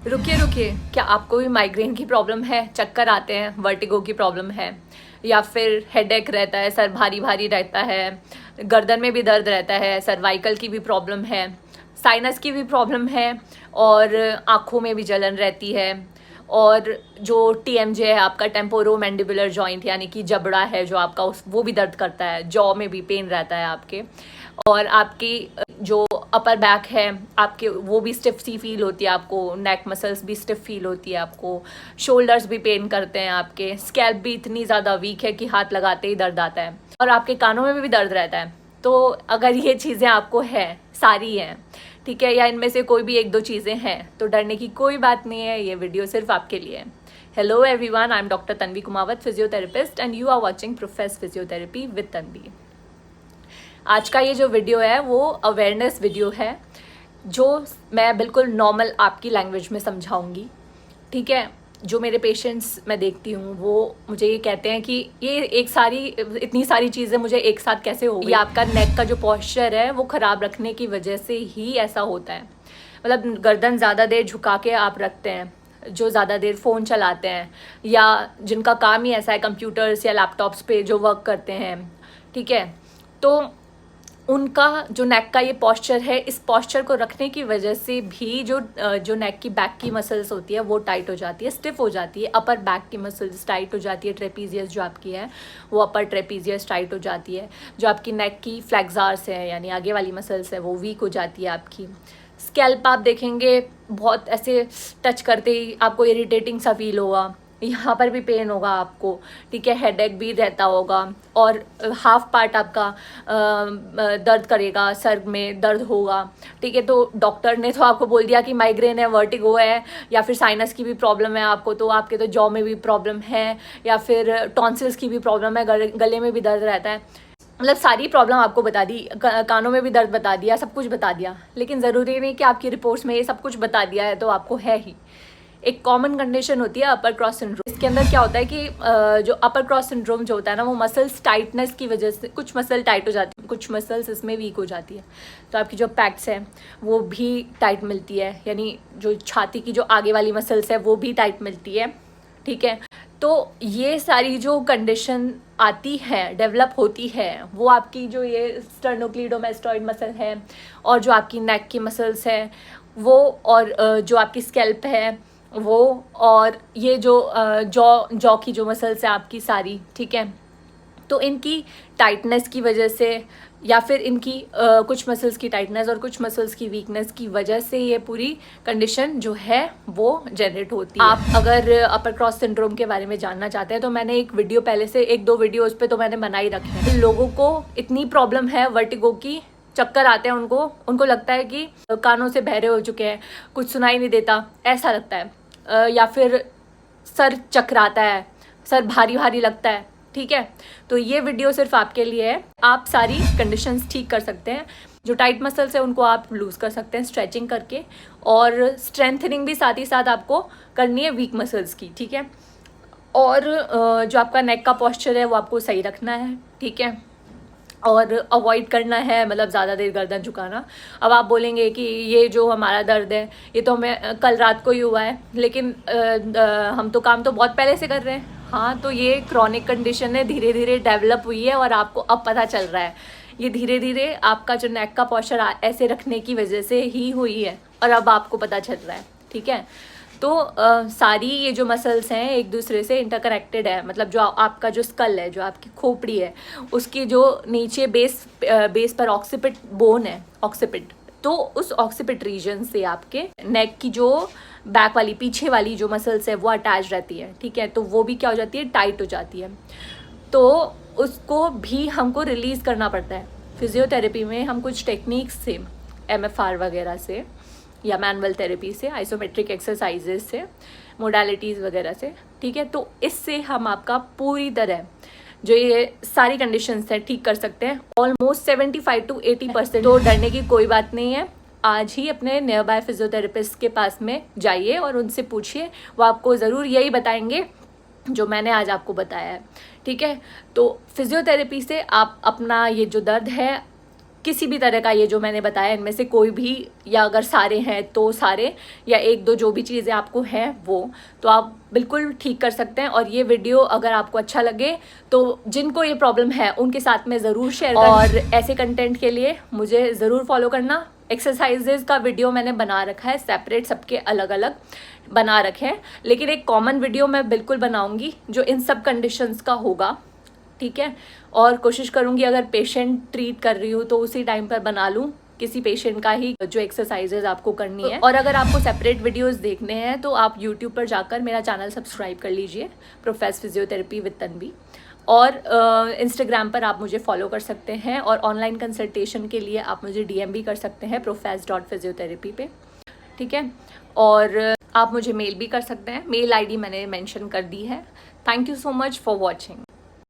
रुकिए रुकिए, क्या आपको भी माइग्रेन की प्रॉब्लम है? चक्कर आते हैं, वर्टिगो की प्रॉब्लम है, या फिर हेडेक रहता है, सर भारी भारी रहता है, गर्दन में भी दर्द रहता है, सर्वाइकल की भी प्रॉब्लम है, साइनस की भी प्रॉब्लम है, और आँखों में भी जलन रहती है, और जो TMJ है आपका टेम्पोरो मैंडिबुलर जॉइंट यानी कि जबड़ा है जो आपका वो भी दर्द करता है, जॉ में भी पेन रहता है आपके, और आपकी जो अपर बैक है आपके वो भी स्टिफ सी फील होती है आपको, नेक मसल्स भी स्टिफ फील होती है आपको, शोल्डर्स भी पेन करते हैं आपके, स्कैल्प भी इतनी ज़्यादा वीक है कि हाथ लगाते ही दर्द आता है, और आपके कानों में भी दर्द रहता है। तो अगर ये चीज़ें आपको है, सारी हैं, ठीक है, या इनमें से कोई भी एक दो चीज़ें हैं, तो डरने की कोई बात नहीं है, ये वीडियो सिर्फ आपके लिए है। Hello everyone, I am doctor Tanvi Kumawat, physiotherapist, and you are watching profess physiotherapy with Tanvi. आज का ये जो वीडियो है वो अवेयरनेस वीडियो है, जो मैं बिल्कुल नॉर्मल आपकी लैंग्वेज में समझाऊंगी, ठीक है। जो मेरे पेशेंट्स मैं देखती हूँ वो मुझे ये कहते हैं कि ये इतनी सारी चीज़ें मुझे एक साथ कैसे हो गई। ये आपका नेक का जो पॉस्चर है वो ख़राब रखने की वजह से ही ऐसा होता है। मतलब गर्दन ज़्यादा देर झुका के आप रखते हैं, जो ज़्यादा देर फ़ोन चलाते हैं, या जिनका काम ही ऐसा है कंप्यूटर्स या लैपटॉप्स पे जो वर्क करते हैं, ठीक है, तो उनका जो नेक का ये पॉस्चर है, इस पॉस्चर को रखने की वजह से भी जो नेक की बैक की मसल्स होती है वो टाइट हो जाती है, स्टिफ हो जाती है। अपर बैक की मसल्स टाइट हो जाती है, ट्रेपीजियस जो आपकी है वो अपर ट्रेपीजियस टाइट हो जाती है। जो आपकी नेक की फ्लैक्सार्स है यानी आगे वाली मसल्स है वो वीक हो जाती है आपकी। स्कैल्प आप देखेंगे बहुत ऐसे टच करते ही आपको इरिटेटिंग सा फील होगा, यहाँ पर भी पेन होगा आपको, ठीक है, हेडेक भी रहता होगा, और हाफ पार्ट आपका दर्द करेगा, सर में दर्द होगा, ठीक है। तो डॉक्टर ने तो आपको बोल दिया कि माइग्रेन है, वर्टिगो है, या फिर साइनस की भी प्रॉब्लम है आपको, तो आपके तो जॉ में भी प्रॉब्लम है, या फिर टॉन्सिल्स की भी प्रॉब्लम है, गले में भी दर्द रहता है। मतलब सारी प्रॉब्लम आपको बता दी, कानों में भी दर्द बता दिया, सब कुछ बता दिया, लेकिन ज़रूरी नहीं कि आपकी रिपोर्ट्स में ये सब कुछ बता दिया है तो आपको है ही। एक कॉमन कंडीशन होती है अपर क्रॉस सिंड्रोम। इसके अंदर क्या होता है कि जो अपर क्रॉस सिंड्रोम जो होता है ना, वो मसल्स टाइटनेस की वजह से कुछ मसल टाइट हो जाती है, कुछ मसल्स इसमें वीक हो जाती है, तो आपकी जो पैक्स है वो भी टाइट मिलती है, यानी जो छाती की जो आगे वाली मसल्स है वो भी टाइट मिलती है, ठीक है। तो ये सारी जो कंडीशन आती है, डेवलप होती है, वो आपकी जो ये स्टर्नोक्लीडोमास्टॉइड मसल है, और जो आपकी नेक की मसल्स है वो, और जो आपकी स्कैल्प है वो, और ये जो जॉ की जो मसल्स है आपकी सारी, ठीक है, तो इनकी टाइटनेस की वजह से, या फिर इनकी कुछ मसल्स की टाइटनेस और कुछ मसल्स की वीकनेस की वजह से ये पूरी कंडीशन जो है वो जनरेट होती है। आप अगर अपर क्रॉस सिंड्रोम के बारे में जानना चाहते हैं तो मैंने एक वीडियो पहले से, एक दो वीडियो उस पर तो मैंने बना ही रखे हैं। लोगों को इतनी प्रॉब्लम है वर्टिगो की, चक्कर आते हैं उनको लगता है कि कानों से बहरे हो चुके हैं, कुछ सुनाई नहीं देता, ऐसा लगता है, या फिर सर चकराता है, सर भारी भारी लगता है, ठीक है। तो ये वीडियो सिर्फ आपके लिए है। आप सारी कंडीशंस ठीक कर सकते हैं। जो टाइट मसल्स है उनको आप लूज़ कर सकते हैं स्ट्रेचिंग करके, और स्ट्रेंथनिंग भी साथ ही साथ आपको करनी है वीक मसल्स की, ठीक है। और जो आपका नेक का पॉस्चर है वो आपको सही रखना है, ठीक है, और अवॉइड करना है मतलब ज़्यादा देर गर्दन झुकाना। अब आप बोलेंगे कि ये जो हमारा दर्द है ये तो हमें कल रात को ही हुआ है, लेकिन हम तो काम तो बहुत पहले से कर रहे हैं। हाँ, तो ये क्रॉनिक कंडीशन है, धीरे धीरे डेवलप हुई है और आपको अब पता चल रहा है। ये धीरे धीरे आपका जो नेक का पॉस्चर ऐसे रखने की वजह से ही हुई है, और अब आपको पता चल रहा है, ठीक है। तो सारी ये जो मसल्स हैं एक दूसरे से इंटरकनेक्टेड है। मतलब जो आपका जो स्कल है, जो आपकी खोपड़ी है, उसकी जो नीचे बेस पर ऑक्सीपिट बोन है, ऑक्सीपिट, तो उस ऑक्सीपिट रीजन से आपके नेक की जो बैक वाली पीछे वाली जो मसल्स है वो अटैच रहती है, ठीक है। तो वो भी क्या हो जाती है, टाइट हो जाती है। तो उसको भी हमको रिलीज़ करना पड़ता है। फिजियोथेरेपी में हम कुछ टेक्निक्स से, MFR वगैरह से, या मैनुअल थेरेपी से, आइसोमेट्रिक एक्सरसाइजेज से, मोडालिटीज़ वगैरह से, ठीक है, तो इससे हम आपका पूरी तरह जो ये सारी कंडीशंस हैं ठीक कर सकते हैं, ऑलमोस्ट 75 to 80%। तो डरने की कोई बात नहीं है। आज ही अपने नियर बाय फिजियोथेरेपिस्ट के पास में जाइए और उनसे पूछिए, वो आपको ज़रूर यही बताएंगे जो मैंने आज आपको बताया है, ठीक है। तो फिजियोथेरेपी से आप अपना ये जो दर्द है किसी भी तरह का ये जो मैंने बताया इनमें से कोई भी, या अगर सारे हैं तो सारे, या एक दो जो भी चीज़ें आपको हैं वो, तो आप बिल्कुल ठीक कर सकते हैं। और ये वीडियो अगर आपको अच्छा लगे तो जिनको ये प्रॉब्लम है उनके साथ में ज़रूर शेयर करें, और ऐसे कंटेंट के लिए मुझे ज़रूर फॉलो करना। एक्सरसाइजेज का वीडियो मैंने बना रखा है सेपरेट, सबके अलग अलग बना रखे हैं, लेकिन एक कॉमन वीडियो मैं बिल्कुल बनाऊंगी जो इन सब कंडीशंस का होगा, ठीक है। और कोशिश करूंगी अगर पेशेंट ट्रीट कर रही हूँ तो उसी टाइम पर बना लूँ किसी पेशेंट का ही जो एक्सरसाइजेज आपको करनी है। और अगर आपको सेपरेट वीडियोस देखने हैं तो आप यूट्यूब पर जाकर मेरा चैनल सब्सक्राइब कर लीजिए, प्रोफेस फिजियोथेरेपी विद तन्वी। और इंस्टाग्राम पर आप मुझे फॉलो कर सकते हैं, और ऑनलाइन कंसल्टेशन के लिए आप मुझे DM भी कर सकते हैं profess.physiotherapy पे, ठीक है। और आप मुझे मेल भी कर सकते हैं, मेल ID मैंने मेंशन कर दी है। Thank you so much for watching.